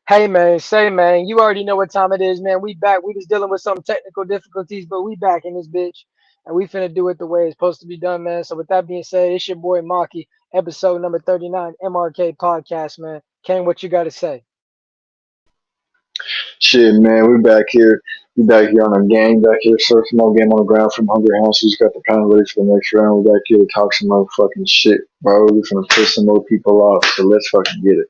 Hey man, say man, you already know what time it is, man. We back. We was dealing with some technical difficulties, but we back in this bitch, and we finna do it the way it's supposed to be done, man. So with that being said, it's your boy Maki, episode number 39, MRK podcast, man. Kane, what you gotta say? Shit, man, we back here. We back here on a game, back here surfing no game on the ground from Hungry House. Who's got the pound ready for the next round? We back here to talk some motherfucking shit, bro. We finna piss some more people off, so let's fucking get it.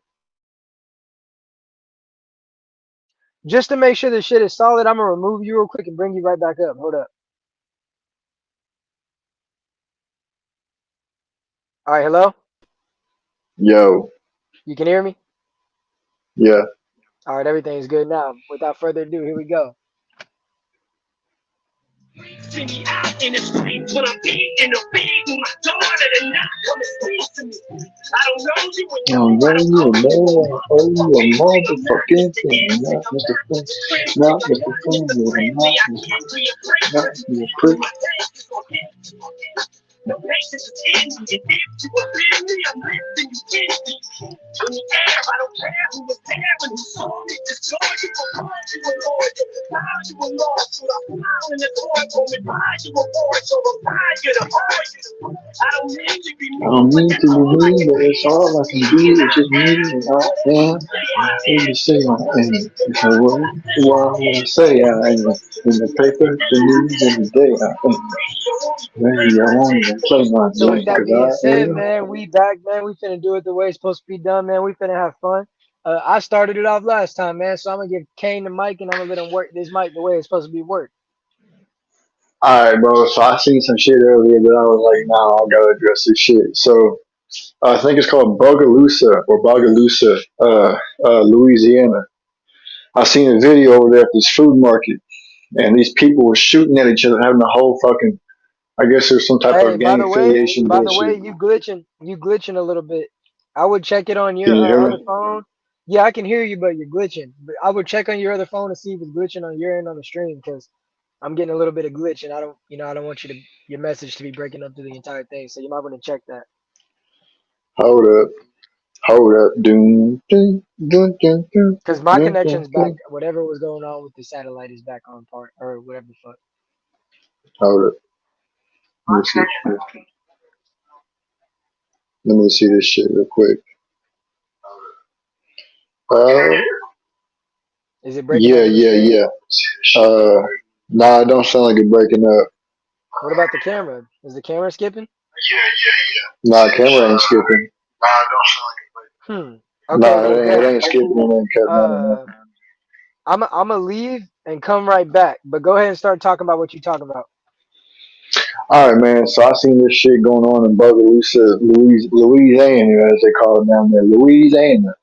Just to make sure the shit is solid, I'm gonna remove you real quick and bring you right back up. Hold up. All right, hello. Yo, You can hear me? yeah. All right, everything's good now. Without further ado, here we go. See me out in the streets when I'm beating the beat with my daughter and not come and speak to me. I don't know you and Oh, know I man, don't you owe you know one I owe you a motherfucking thing. I'm not motherfucking Mr. thing. Innocent, Not I'm Mr. not Friend, Mr. Friendly, not I'm Mr. not Mr. Friendly, I'm Friendly. not I Mr. can't be a prick, Not cause Mr. you Prick. my tank is gonna hit. The patience is in me, and if you offend me, I'm lifting you 50. In the air, I don't care who was there when you saw me. Just joy you a call, you a lord. Now you a lost, so I file in the court, home and buy you a board, so I'm buying you the horse. I don't need to be I mean, don't but mean that's to be all I mean, can but be. it's all I can See and do. It's I just me am. and I am. When you say I am, if I were, well, when I say I am, in the paper, the news, and the day I am. Maybe I won't even play my So with game, that cause being I said, am. man, we back, man. We finna do it the way it's supposed to be done, man. We finna have fun. I started it off last time, man. So I'm gonna give Kane the mic, and I'm gonna let him work this mic the way it's supposed to be worked. Alright, bro, so I seen some shit earlier that I was like, nah, I gotta address this shit. So, I think it's called Bogalusa, Louisiana. I seen a video over there at this food market, and these people were shooting at each other, having a whole fucking, I guess there's some type Hey, of gang affiliation by the bullshit. way, you glitching a little bit. I would check it on Can your you hear other me? phone. Yeah, I can hear you, but you're glitching. But I would check on your other phone to see if it's glitching on your end on the stream, because I'm getting a little bit of glitch, and I don't want your message to be breaking up through the entire thing. So you might want to check that. Hold up. Hold up. Doom, doom, doom, doom, doom, Because my doom, doom, connection's back. doom. Whatever was going on with the satellite is back on part or whatever the fuck. Hold up. Let me see. Let me see this shit real quick. Uh, Is it breaking yeah, up in the yeah, stream? yeah. Uh, nah, it don't sound like it breaking up. What about the camera? Is the camera skipping? Nah, camera ain't skipping. Hmm. Okay, Nah, well, it bet. ain't skipping. It ain't cutting out or Uh, nothing. I'm gonna leave and come right back. But go ahead and start talking about what you're talking about. All right, man. So I seen this shit going on in Bogalusa, Louisiana, as they call it down there, Louisiana.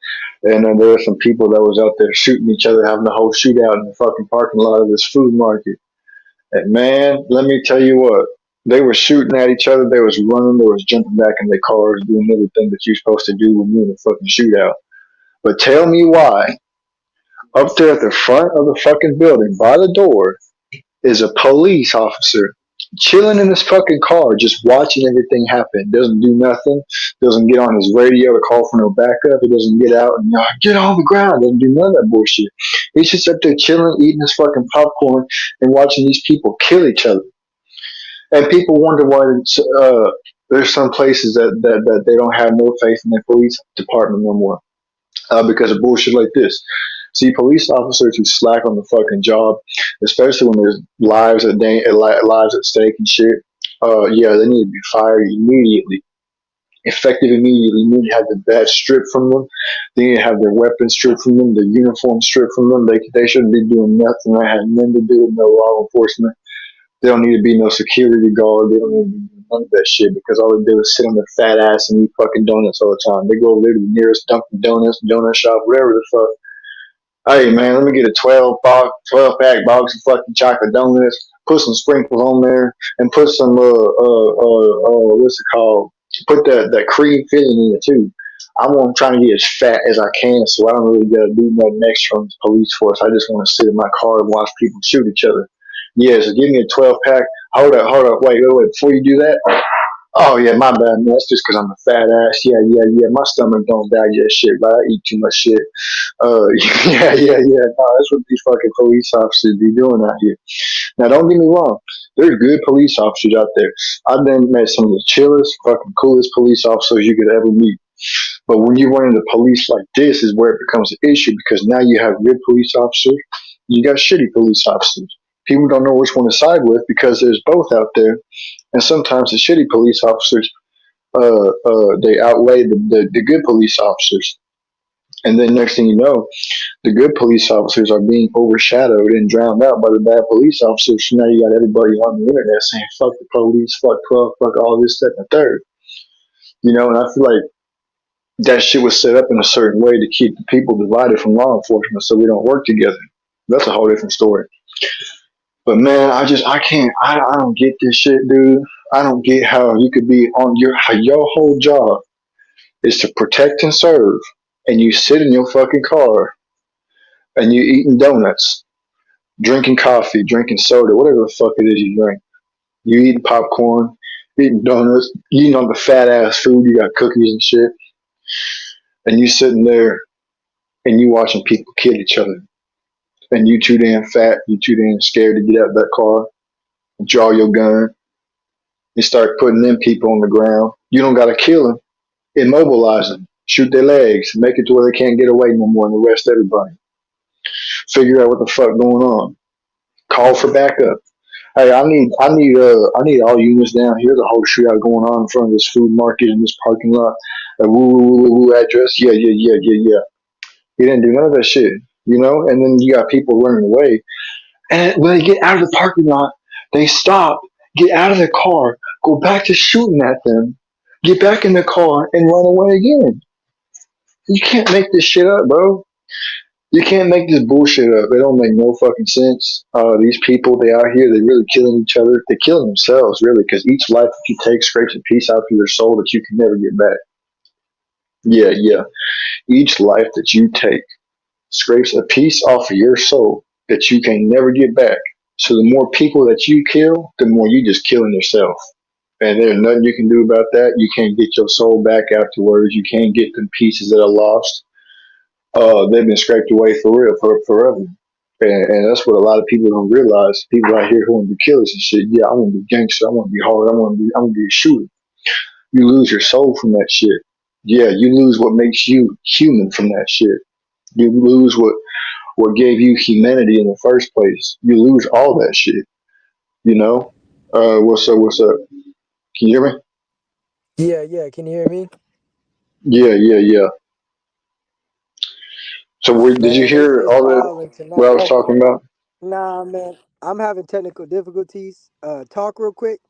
And then there were some people that was out there shooting each other, having a whole shootout in the fucking parking lot of this food market. And man, let me tell you what. They were shooting at each other. They was running. They was jumping back in their cars, doing everything that you're supposed to do when you're in a fucking shootout. But tell me why, up there at the front of the fucking building, by the door, is a police officer chilling in his fucking car, just watching everything happen. Doesn't do nothing. Doesn't get on his radio to call for no backup. He doesn't get out and get on the ground. Doesn't do none of that bullshit. He's just up there chilling, eating his fucking popcorn and watching these people kill each other. And people wonder why there's some places that they don't have no faith in their police department no more because of bullshit like this. See, police officers who slack on the fucking job, especially when there's lives at stake and shit. Yeah, they need to be fired immediately, effective immediately. You need to have the badge stripped from them. They need to have their weapons stripped from them, their uniform stripped from them. They shouldn't be doing nothing. They have nothing to do with no law enforcement. They don't need to be no security guard. They don't need to be none of that shit because all they do is sit on their fat ass and eat fucking donuts all the time. They go over there to the nearest Dunkin' Donuts, donut shop, whatever the fuck. Hey man, let me get a 12 pack box of fucking chocolate donuts. Put some sprinkles on there and put some what's it called? Put that cream filling in it too. I'm trying to get as fat as I can, so I don't really gotta do nothing extra from the police force. I just want to sit in my car and watch people shoot each other. Yeah, so give me a 12 pack. Hold up, wait. Before you do that, Oh yeah, my bad, man. That's just because I'm a fat ass. Yeah, yeah, yeah. My stomach don't digest shit, right? I eat too much shit. Yeah, yeah, yeah. No, that's what these fucking police officers be doing out here. Now, don't get me wrong. There's good police officers out there. I've been met some of the chillest, fucking coolest police officers you could ever meet. But when you run into police like this, is where it becomes an issue because now you have good police officers, you got shitty police officers. People don't know which one to side with because there's both out there, and sometimes the shitty police officers they outweigh the good police officers. And then next thing you know, the good police officers are being overshadowed and drowned out by the bad police officers. So now you got everybody on the internet saying "fuck the police," "fuck 12," "fuck all this, that, and the third." You know, and I feel like that shit was set up in a certain way to keep the people divided from law enforcement, so we don't work together. That's a whole different story. But man, I can't, I don't get this shit, dude. I don't get how you could be on your whole job is to protect and serve, and you sit in your fucking car and you eating donuts, drinking coffee, drinking soda, whatever the fuck it is you drink. You eating popcorn, eating donuts, eating on the fat ass food. You got cookies and shit, and you sitting there and you watching people kill each other. And you too damn fat, you too damn scared to get out of that car, draw your gun, you start putting them people on the ground. You don't gotta kill them, immobilize them, shoot their legs, make it to where they can't get away no more, and arrest everybody. Figure out what the fuck going on. Call for backup. Hey, I need all units down here. The whole shootout going on in front of this food market in this parking lot. A woo woo woo woo address. Yeah, yeah, yeah, yeah, yeah. He didn't do none of that shit, you know. And then you got people running away. And when they get out of the parking lot, they stop, get out of their car, go back to shooting at them, get back in the car, and run away again. You can't make this shit up, bro. You can't make this bullshit up. It don't make no fucking sense. These people, they out here, they really killing each other. They're killing themselves, really, because each life that you take scrapes a piece out of your soul that you can never get back. Yeah, yeah. Each life that you take scrapes a piece off of your soul that you can never get back. So the more people that you kill, the more you just killing yourself. And there's nothing you can do about that. You can't get your soul back afterwards. You can't get the pieces that are lost. They've been scraped away for real for forever. And that's what a lot of people don't realize. People out here who want to be killers and shit. Yeah, I want to be gangster. I want to be hard. I want to be a shooter. You lose your soul from that shit. Yeah, you lose what makes you human from that shit. You lose what gave you humanity in the first place. You lose all that shit. You know. What's up? What's up? Can you hear me? Yeah, yeah. Can you hear me? Yeah, yeah, yeah. So did you Man, hear it's all that? wilding What I tonight. was talking about? Nah, man. I'm having technical difficulties. Talk real quick.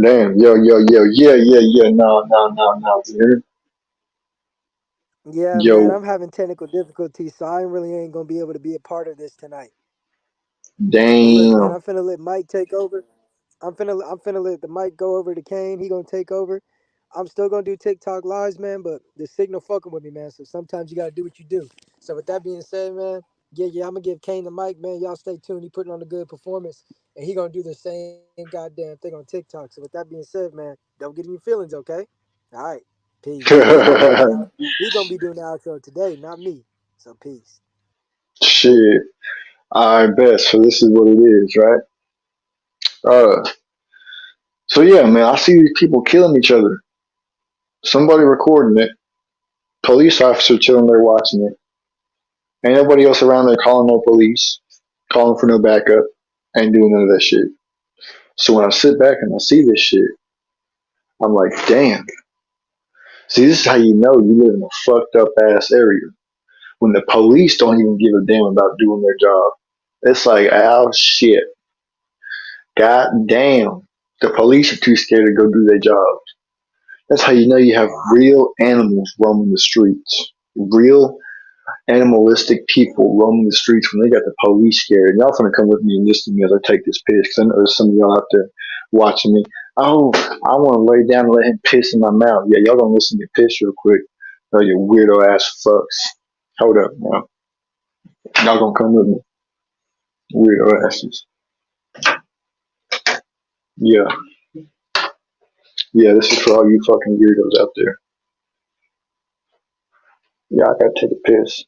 Damn, yo, yo, yo, yeah, yeah, yeah, no, no, no, no, dude. Yeah, man. Yo, I'm having technical difficulties, so I really ain't gonna be able to be a part of this tonight. But look, man, damn. I'm finna let Mike take over. I'm finna let the mic go over to Kane. He gonna take over. I'm still gonna do TikTok lives, man, but the signal fucking with me, man. So sometimes you gotta do what you do. So with that being said, man, yeah, I'm gonna give Kane the mic, man. Y'all stay tuned. He putting on a good performance, and he gonna do the same goddamn thing on TikTok. So with that being said, man, don't get in your feelings, okay? All right, peace. And he gonna be doing out. He gonna be doing the outro today, not me. So peace. Shit, I bet. So this is what it is, right? Uh, so yeah, man, I see these people killing each other. Somebody recording it. Police officer chilling there watching it. Ain't nobody else around there calling no police, calling for no backup. Ain't doing none of that shit. So when I sit back and I see this shit, I'm like, damn. See, this is how you know you live in a fucked up ass area. When the police don't even give a damn about doing their job. It's like, oh shit, god damn. The police are too scared to go do their job. That's how you know you have real animals roaming the streets. Real animalistic people roaming the streets when they got the police scared. And y'all finna come with me and listen to me as I take this piss, because I know there's some of y'all out there watching me. Oh, I want to lay down and let him piss in my mouth. Yeah, y'all gonna listen to me piss real quick. Oh, you weirdo ass fucks. Hold up, now. Y'all gonna come with me. Weirdo asses. Yeah. Yeah, this is for all you fucking weirdos out there. Yeah, I gotta take a piss.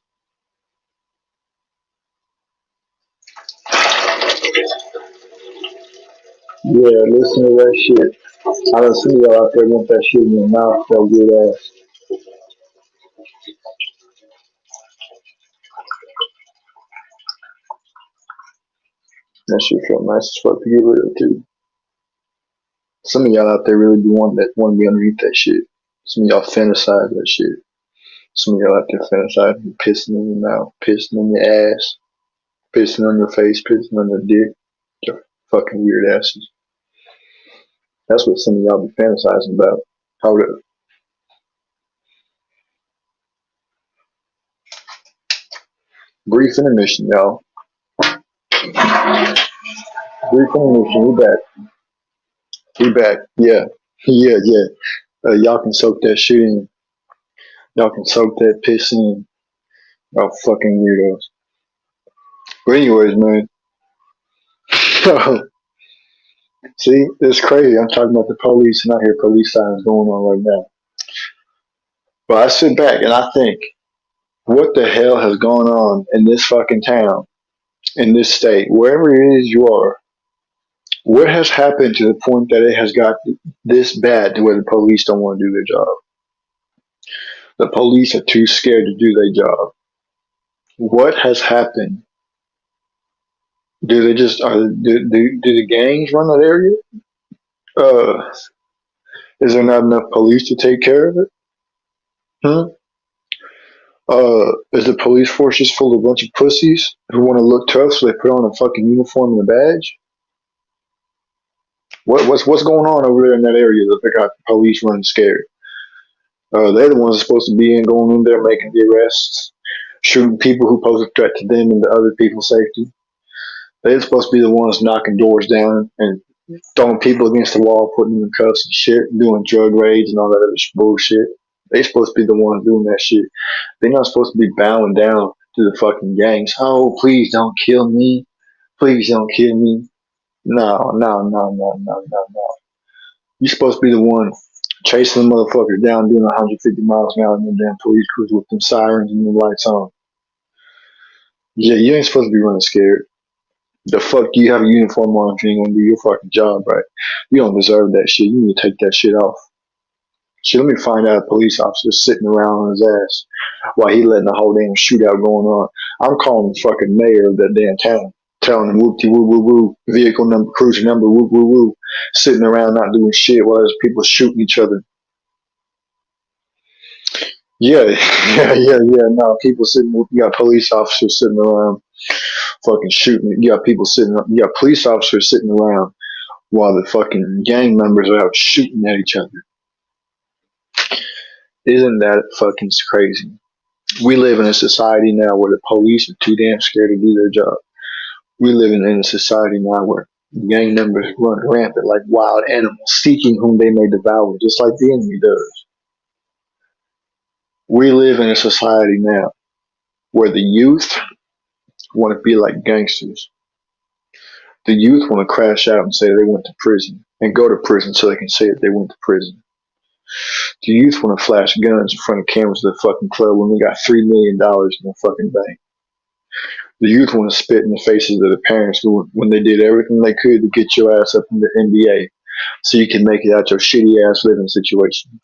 Yeah, listen to that shit. I done see y'all out there want that shit in your mouth, that weird ass. That shit feel nice as fuck to get rid of too. Some of y'all out there really do want to be underneath that shit. Some of y'all fantasize that shit. Some of y'all out there fantasize pissing in your mouth, pissing in your ass, pissing on your face, pissing on your dick. Your fucking weird asses. That's what some of y'all be fantasizing about. Hold up. Brief intermission, y'all. Brief intermission. We back. We back. Yeah. Yeah, yeah. Y'all can soak that shit in. Y'all can soak that piss in. Y'all fucking weirdos. But anyways, man. See, it's crazy. I'm talking about the police and I hear police sirens going on right now. But I sit back and I think, what the hell has gone on in this fucking town, in this state, wherever it is you are? What has happened to the point that it has got this bad to where the police don't want to do their job? The police are too scared to do their job. What has happened? Do they just do the gangs run that area? Uh, is there not enough police to take care of it? Hmm? Is the police force just full of a bunch of pussies who want to look tough, so they put on a fucking uniform and a badge? What's going on over there in that area that they got the police running scared? They're the ones supposed to be in going in there making the arrests, shooting people who pose a threat to them and to other people's safety. They're supposed to be the ones knocking doors down and throwing people against the wall, putting them in cuffs and shit, doing drug raids and all that other bullshit. They're supposed to be the ones doing that shit. They're not supposed to be bowing down to the fucking gangs. Oh, please don't kill me. Please don't kill me. No, no, no, no, no, no, no. You're supposed to be the one chasing the motherfuckers down, doing 150 miles an hour in them damn police cruise with them sirens and them lights on. Yeah, you ain't supposed to be running scared. The fuck do you have a uniform on if you ain't gonna do your fucking job right? You don't deserve that shit. You need to take that shit off. Shit, let me find out a police officer sitting around on his ass while he letting the whole damn shootout going on. I'm calling the fucking mayor of that damn town, telling him whoop de woo woo woo, vehicle number, cruiser number, woo woo woo, sitting around not doing shit while there's people shooting each other. Yeah, yeah, yeah, yeah. No, people sitting. You got police officers sitting around, fucking shooting. You got people sitting. You got police officers sitting around while the fucking gang members are out shooting at each other. Isn't that fucking crazy? We live in a society now where the police are too damn scared to do their job. We live in a society now where gang members run rampant like wild animals, seeking whom they may devour, just like the enemy does. We live in a society now where the youth want to be like gangsters. The youth want to crash out and say they went to prison and go to prison so they can say that they went to prison. The youth want to flash guns in front of cameras at the fucking club when we got $3 million in the fucking bank. The youth want to spit in the faces of the parents when they did everything they could to get your ass up in the NBA so you can make it out your shitty ass living situation.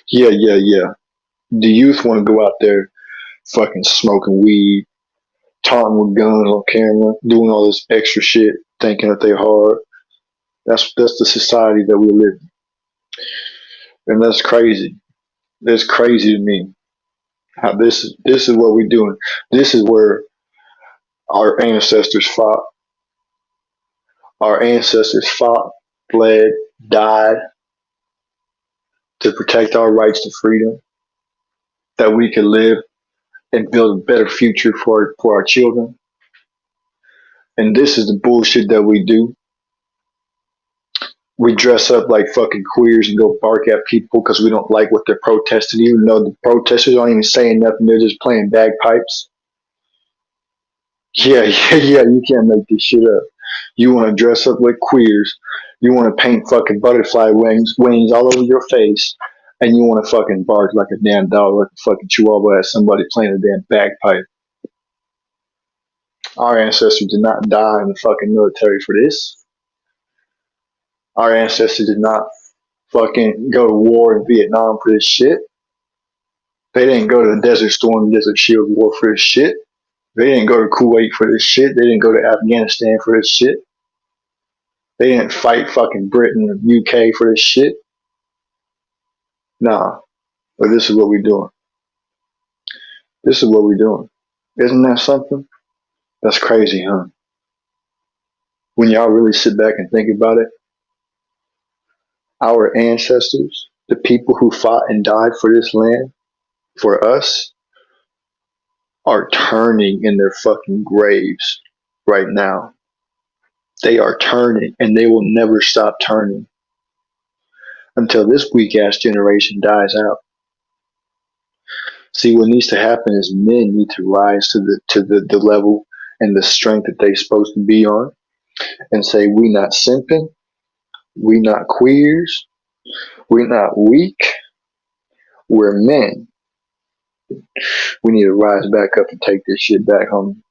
Yeah, yeah, yeah. The youth want to go out there fucking smoking weed, taunting with guns on camera, doing all this extra shit, thinking that they're hard. That's the society that we live in. And that's crazy. That's crazy to me. How this is what we're doing. This is where our ancestors fought. Our ancestors fought, bled, died to protect our rights to freedom, that we could live and build a better future for our children. And this is the bullshit that we do. We dress up like fucking queers and go bark at people because we don't like what they're protesting, even though the protesters aren't even saying nothing, they're just playing bagpipes. Yeah, yeah, yeah, you can't make this shit up. You want to dress up like queers. You want to paint fucking butterfly wings all over your face. And you want to fucking bark like a damn dog, like a fucking chihuahua at somebody playing a damn bagpipe. Our ancestors did not die in the fucking military for this. Our ancestors did not fucking go to war in Vietnam for this shit. They didn't go to the Desert Storm, Desert Shield War for this shit. They didn't go to Kuwait for this shit. They didn't go to Afghanistan for this shit. They didn't fight fucking Britain or UK for this shit. Nah. But this is what we're doing. This is what we're doing. Isn't that something? That's crazy, huh? When y'all really sit back and think about it, our ancestors, the people who fought and died for this land, for us, are turning in their fucking graves right now. They are turning, and they will never stop turning until this weak ass generation dies out. See, what needs to happen is men need to rise to the level and the strength that they're supposed to be on, and say, we not simping, we not queers, we not weak, we're men. We need to rise back up and take this shit back home.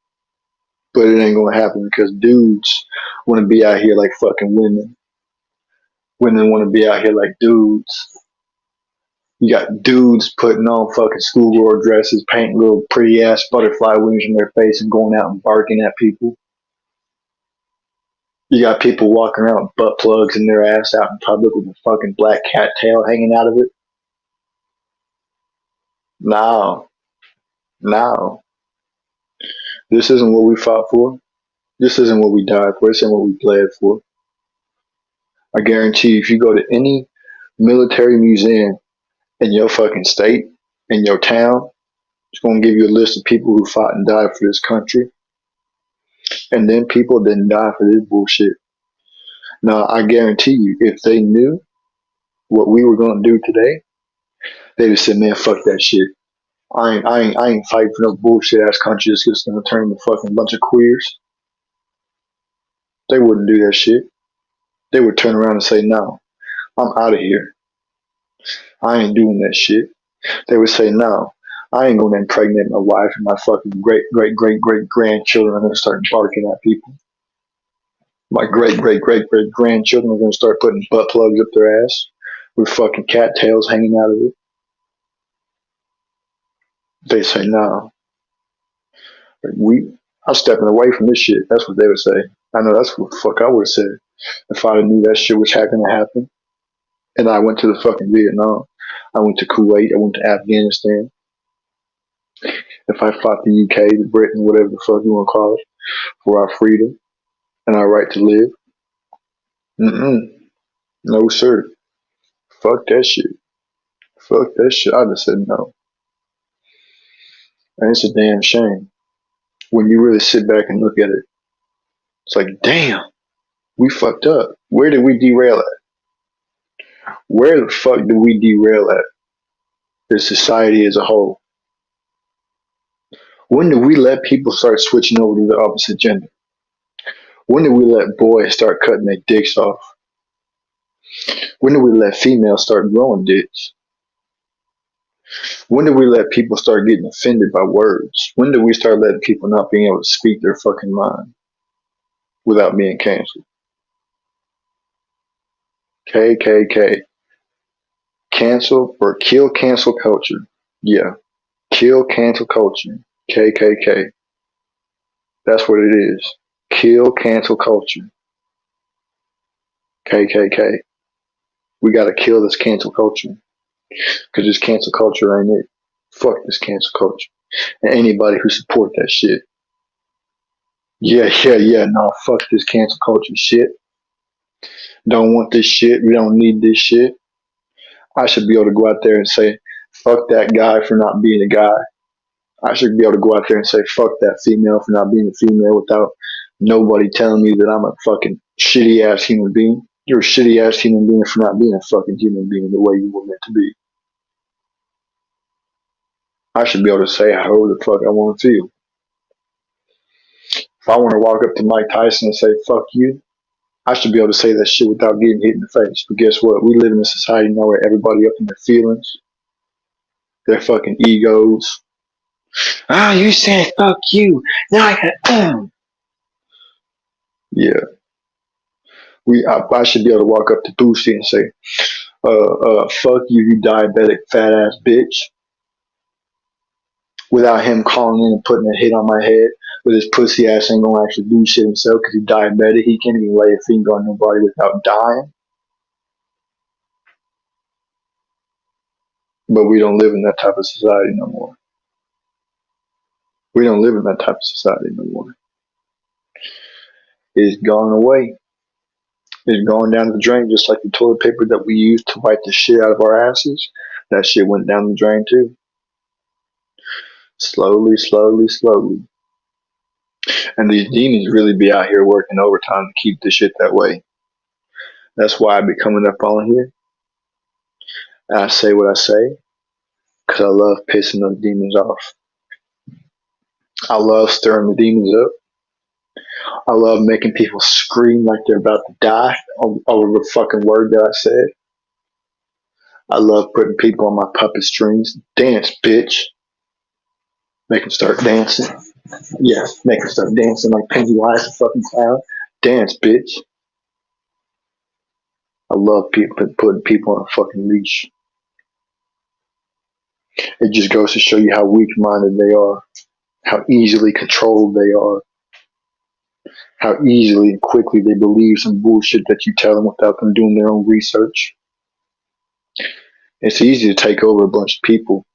But it ain't gonna happen because dudes want to be out here like fucking women. Women want to be out here like dudes. You got dudes putting on fucking schoolgirl dresses, painting little pretty ass butterfly wings in their face and going out and barking at people. You got people walking around with butt plugs in their ass out in public with a fucking black cat tail hanging out of it. No. This isn't what we fought for. This isn't what we died for. This isn't what we bled for. I guarantee you, if you go to any military museum in your fucking state, in your town, it's going to give you a list of people who fought and died for this country. And then people didn't die for this bullshit. Now, I guarantee you, if they knew what we were going to do today, they'd have said, man, fuck that shit. I ain't fighting for no bullshit ass country that's just going to turn into fucking bunch of queers. They wouldn't do that shit. They would turn around and say, no, I'm out of here. I ain't doing that shit. They would say, no, I ain't going to impregnate my wife and my fucking great grandchildren are going to start barking at people. My great grandchildren are going to start putting butt plugs up their ass with fucking cat tails hanging out of it. They say, no, I'm stepping away from this shit. That's what they would say. I know that's what the fuck I would have said if I knew that shit was going to happen. And I went to the fucking Vietnam. I went to Kuwait. I went to Afghanistan. If I fought the UK, Britain, whatever the fuck you want to call it, for our freedom and our right to live. No, sir. Fuck that shit. Fuck that shit. I just said no. And it's a damn shame. When you really sit back and look at it, it's like, damn, we fucked up. Where did we derail at? Where the fuck did we derail at? The society as a whole. When did we let people start switching over to the opposite gender? When did we let boys start cutting their dicks off? When did we let females start growing dicks? When did we let people start getting offended by words? When did we start letting people not being able to speak their fucking mind without being canceled? KKK. Cancel or kill cancel culture. Yeah. Kill cancel culture. KKK. That's what it is. Kill cancel culture. KKK. We gotta kill this cancel culture. Because this cancel culture ain't it. Fuck this cancel culture. And anybody who support that shit. Yeah, no, fuck this cancel culture shit. Don't want this shit. We don't need this shit. I should be able to go out there and say, fuck that guy for not being a guy. I should be able to go out there and say, fuck that female for not being a female without nobody telling me that I'm a fucking shitty ass human being. You're a shitty ass human being for not being a fucking human being the way you were meant to be. I should be able to say however the fuck I want to feel. If I want to walk up to Mike Tyson and say, fuck you, I should be able to say that shit without getting hit in the face. But guess what? We live in a society now where everybody up in their feelings, their fucking egos. Ah, you said fuck you. Now I got Yeah. I should be able to walk up to Boosie and say, fuck you, you diabetic fat ass bitch, without him calling in and putting a hit on my head. But his pussy ass ain't gonna actually do shit himself because he's diabetic. He can't even lay a finger on nobody without dying. But we don't live in that type of society no more. We don't live in that type of society no more. It's gone away. It's gone down the drain just like the toilet paper that we used to wipe the shit out of our asses. That shit went down the drain too. Slowly, slowly, slowly. And these demons really be out here working overtime to keep the shit that way. That's why I be coming up on here. And I say what I say. Because I love pissing those demons off. I love stirring the demons up. I love making people scream like they're about to die over the fucking word that I said. I love putting people on my puppet strings. Dance, bitch. Make them start dancing. Yeah, make them start dancing like Pennywise the fucking clown. Dance, bitch. I love putting people on a fucking leash. It just goes to show you how weak-minded they are, how easily controlled they are, how easily and quickly they believe some bullshit that you tell them without them doing their own research. It's easy to take over a bunch of people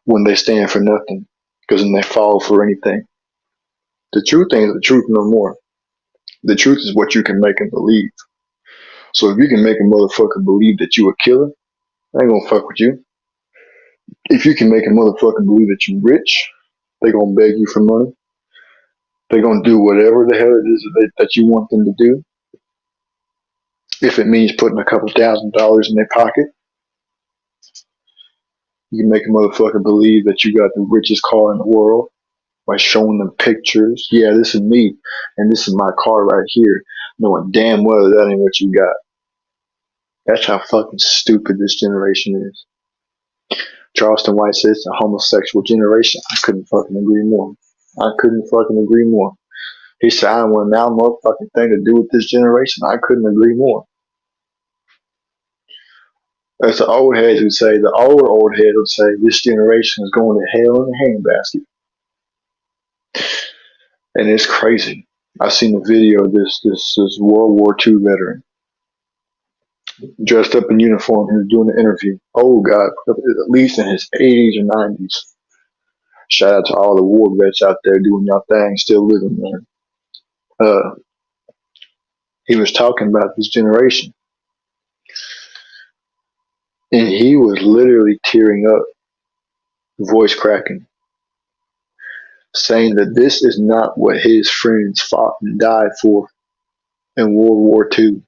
when they stand for nothing, because then they fall for anything. The truth ain't the truth no more. The truth is what you can make them believe. So if you can make a motherfucker believe that you a killer, I ain't gonna fuck with you. If you can make a motherfucker believe that you rich, they gonna beg you for money. They gonna do whatever the hell it is that you want them to do. If it means putting a couple $1,000s in their pocket, you can make a motherfucker believe that you got the richest car in the world by showing them pictures. Yeah, this is me, and this is my car right here, knowing damn well that ain't what you got. That's how fucking stupid this generation is. Charleston White says it's a homosexual generation. I couldn't fucking agree more. I couldn't fucking agree more. He said, I don't want now motherfucking thing to do with this generation. I couldn't agree more. As the old heads would say, the older old head would say, this generation is going to hell in a handbasket. And it's crazy. I seen a video of this World War II veteran dressed up in uniform. He was doing an interview. Oh God, at least in his 80s or 90s. Shout out to all the war vets out there doing y'all thing, still living there. He was talking about this generation, and he was literally tearing up, voice cracking, saying that this is not what his friends fought and died for in World War II,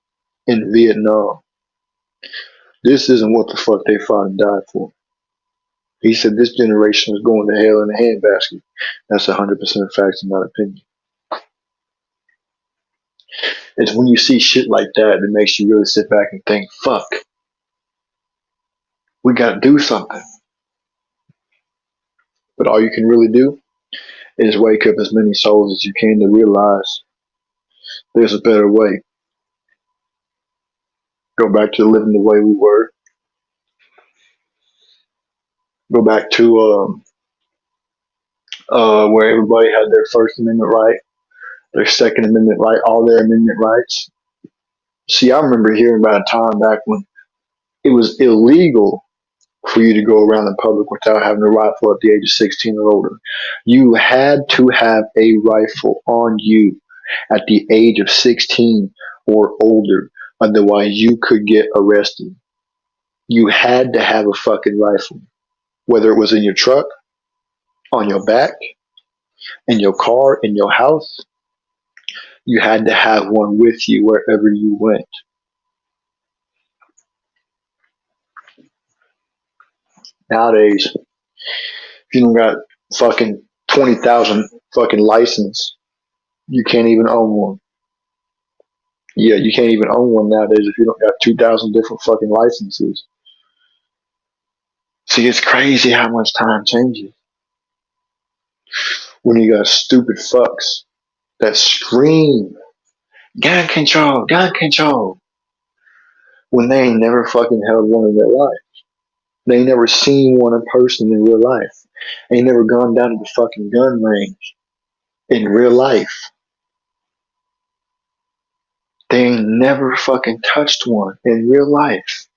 in Vietnam. This isn't what the fuck they fought and died for. He said this generation is going to hell in a handbasket. That's 100% facts and not opinion. It's when you see shit like that that makes you really sit back and think, fuck, we gotta do something. But all you can really do is wake up as many souls as you can to realize there's a better way. Go back to living the way we were. Go back to where everybody had their First Amendment right, their Second Amendment right, all their amendment rights. See, I remember hearing about a time back when it was illegal for you to go around in public without having a rifle at the age of 16 or older. You had to have a rifle on you at the age of 16 or older. Otherwise, you could get arrested. You had to have a fucking rifle, whether it was in your truck, on your back, in your car, in your house. You had to have one with you wherever you went. Nowadays, if you don't got fucking 20,000 fucking license, You can't even own one. Yeah, you can't even own one nowadays if you don't got 2,000 different fucking licenses. See, it's crazy how much time changes when you got stupid fucks that scream gun control, when they ain't never fucking held one in their life. They ain't never seen one in person in real life. They ain't never gone down to the fucking gun range in real life. They ain't never fucking touched one in real life,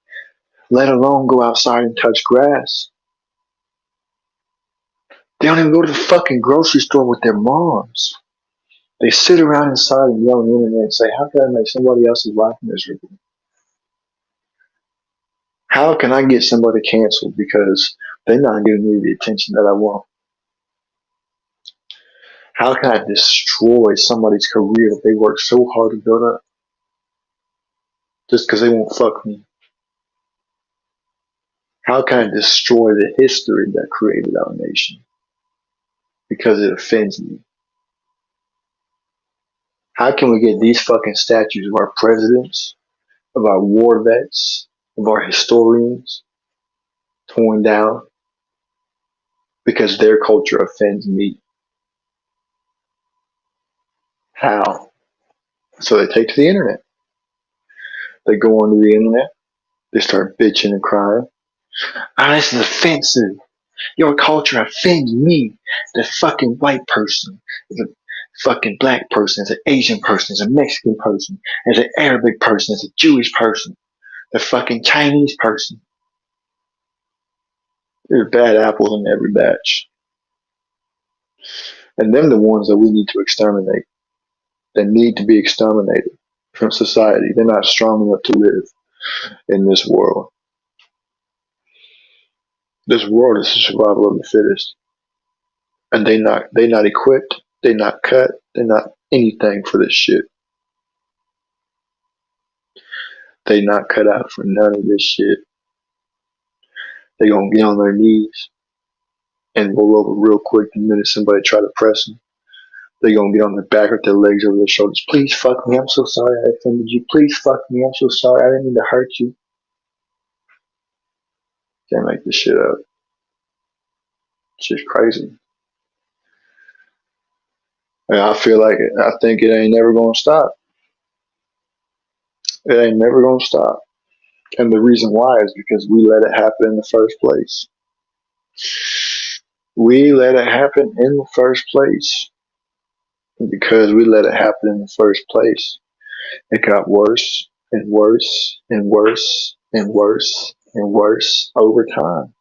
let alone go outside and touch grass. They don't even go to the fucking grocery store with their moms. They sit around inside and yell on the internet and say, how can I make somebody else's life miserable? How can I get somebody canceled because they're not giving me the attention that I want? How can I destroy somebody's career that they worked so hard to build up just because they won't fuck me? How can I destroy the history that created our nation because it offends me? How can we get these fucking statues of our presidents, of our war vets, of our historians torn down because their culture offends me? How? So they take to the internet. They go onto the internet. They start bitching and crying. Ah, this is offensive. Your culture offends me. The fucking white person is a fucking black person, is an Asian person, is a Mexican person, is an Arabic person, is a Jewish person, the fucking Chinese person. There's bad apples in every batch. And them the ones that we need to exterminate. That need to be exterminated from society. They're not strong enough to live in this world. This world is the survival of the fittest. And they not equipped, they not cut, they not anything for this shit. They not cut out for none of this shit. They gonna get on their knees and roll over real quick the minute somebody try to press them. They gonna get on their back with their legs over their shoulders. Please fuck me. I'm so sorry I offended you. Please fuck me. I'm so sorry. I didn't mean to hurt you. Can't make this shit up. It's just crazy. And I feel like it. I think it ain't never gonna stop. It ain't never gonna stop. And the reason why is because we let it happen in the first place. We let it happen in the first place. And because we let it happen in the first place, it got worse and worse and worse and worse and worse over time.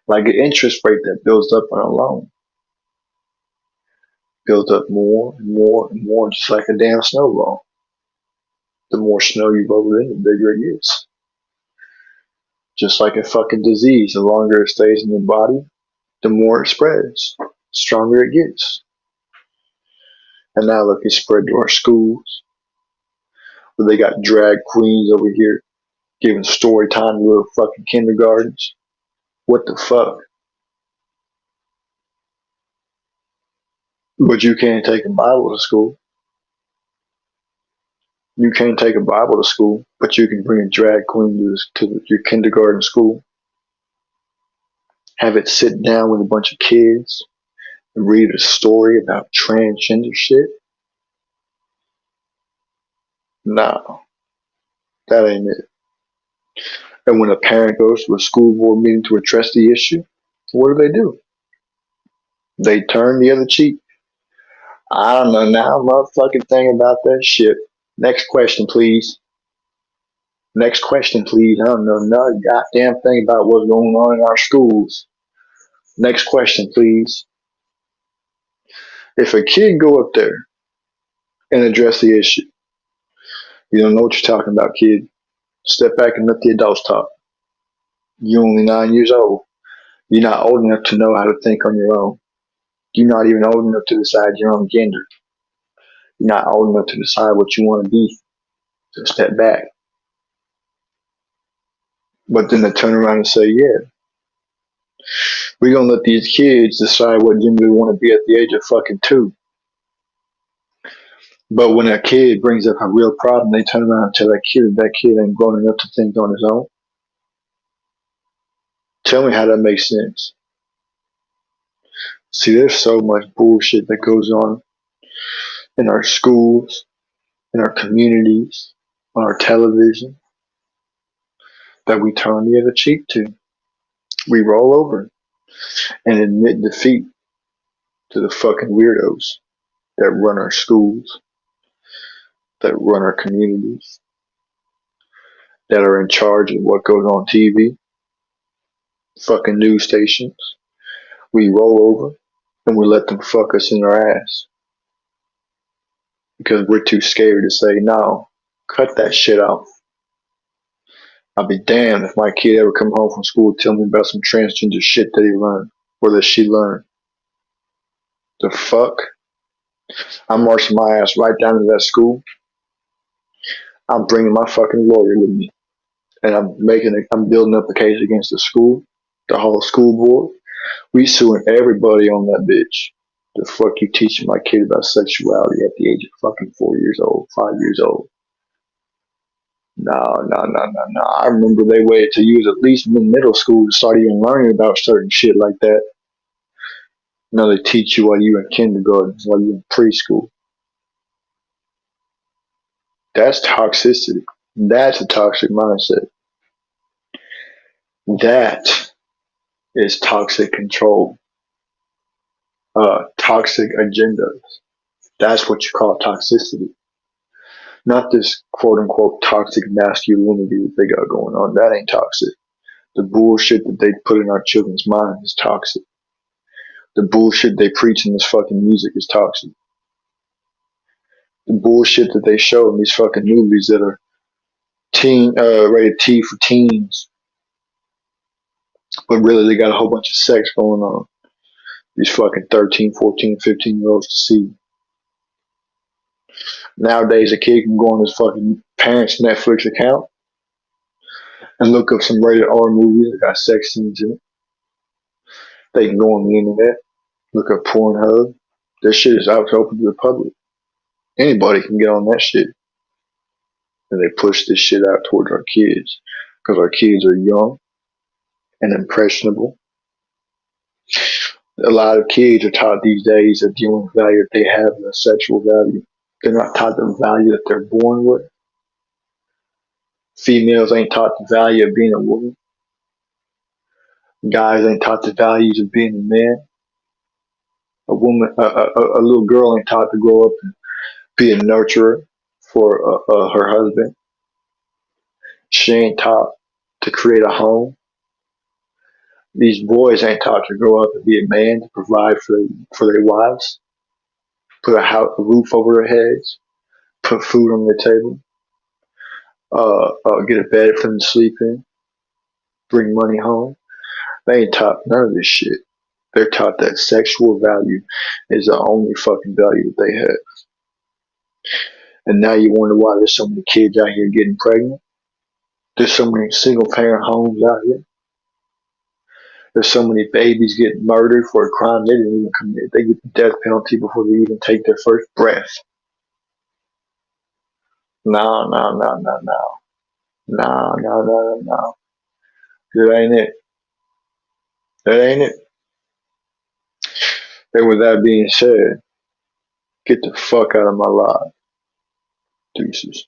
Like an interest rate that builds up on a loan. Builds up more and more and more, just like a damn snowball. The more snow you roll in, the bigger it gets. Just like a fucking disease, the longer it stays in your body, the more it spreads, the stronger it gets. And now look, it's spread to our schools, where they got drag queens over here giving story time to little fucking kindergartens. What the fuck? But you can't take a Bible to school. You can't take a Bible to school, but you can bring a drag queen to your kindergarten school. Have it sit down with a bunch of kids and read a story about transgender shit. No, that ain't it. And when a parent goes to a school board meeting to address the issue, what do? They turn the other cheek. I don't know now, motherfucking thing about that shit. Next question, please. Next question, please. I don't know no goddamn thing about what's going on in our schools. Next question, please. If a kid go up there and address the issue, you don't know what you're talking about, kid. Step back and let the adults talk. You're only 9 years old. You're not old enough to know how to think on your own. You're not even old enough to decide your own gender. You're not old enough to decide what you want to be. So step back. But then they turn around and say, yeah, we're going to let these kids decide what gender they want to be at the age of fucking 2. But when a kid brings up a real problem, they turn around and tell that kid ain't grown enough to think on his own. Tell me how that makes sense. See, there's so much bullshit that goes on in our schools, in our communities, on our television, that we turn the other cheek to. We roll over and admit defeat to the fucking weirdos that run our schools, that run our communities, that are in charge of what goes on TV, fucking news stations. We roll over and we let them fuck us in our ass because we're too scared to say no. Cut that shit out. I'll be damned if my kid ever come home from school and tell me about some transgender shit that he learned or that she learned. The fuck? I'm marching my ass right down to that school. I'm bringing my fucking lawyer with me, and I'm building up a case against the school, the whole school board. We suing everybody on that bitch. The fuck you teaching my kid about sexuality at the age of fucking 4 years old, 5 years old? No, no, no, no, no. I remember they waited till you was at least in middle school to start even learning about certain shit like that. Now they teach you while you in kindergarten, while you in preschool. That's toxicity. That's a toxic mindset. That is toxic control. Toxic agendas. That's what you call toxicity. Not this quote unquote toxic masculinity that they got going on. That ain't toxic. The bullshit that they put in our children's minds is toxic. The bullshit they preach in this fucking music is toxic. The bullshit that they show in these fucking movies that are rated T for teens, but really they got a whole bunch of sex going on. These fucking 13, 14, 15-year olds to see. Nowadays, a kid can go on his fucking parents' Netflix account and look up some rated R movies that got sex scenes in it. They can go on the internet, look up Pornhub. This shit is out to open to the public. Anybody can get on that shit. And they push this shit out towards our kids because our kids are young and impressionable. A lot of kids are taught these days that the only value that they have is a sexual value. They're not taught the value that they're born with. Females ain't taught the value of being a woman. Guys ain't taught the values of being a man. A little girl ain't taught to grow up and be a nurturer for her husband. She ain't taught to create a home. These boys ain't taught to grow up and be a man to provide for their wives, put a roof over their heads, put food on their table, get a bed for them to sleep in, bring money home. They ain't taught none of this shit. They're taught that sexual value is the only fucking value that they have. And now you wonder why there's so many kids out here getting pregnant. There's so many single parent homes out here. There's so many babies getting murdered for a crime they didn't even commit. They get the death penalty before they even take their first breath. No, no, no, no, no. No, no, no, no, no. That ain't it. That ain't it. And with that being said, get the fuck out of my life. Deuces.